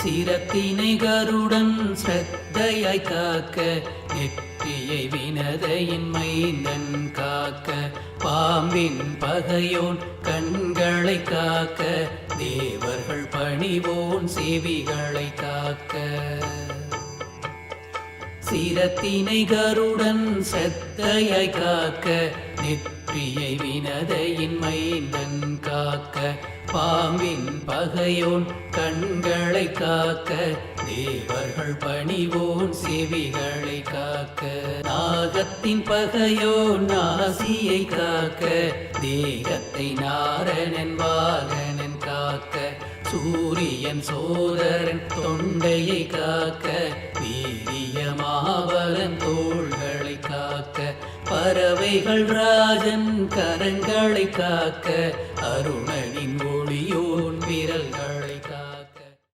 சிரத்தினை கருடன் ஸ்ரத்தையாய் காக்க நெற்றியை வினதையின் மைந்தன் காக்க பாம்பின் பகையோன் கண்களை காக்க தேவர்கள் பணிவோன் செவிகளை காக்க சிரத்தினை கருடன் ஸ்ரத்தையாய் காக்க நெற்றியை வினதையின் மைந்தன் காக்க பாம்பின் பகையோன் கண்களை காக்க தேவர்கள் பணிவோன் செவிகளை காக்க நாகத்தின் பகையோன் நாசியை காக்க தேகத்தை நாரணன் வாகனன் காக்க சூரியன் சோதரன் தொண்டையை காக்க வீரியமாவலன் தோள்களை காக்க பறவைகள் ராஜன் கரங்களை காக்க அருணனின் ஒளியோன் விரல்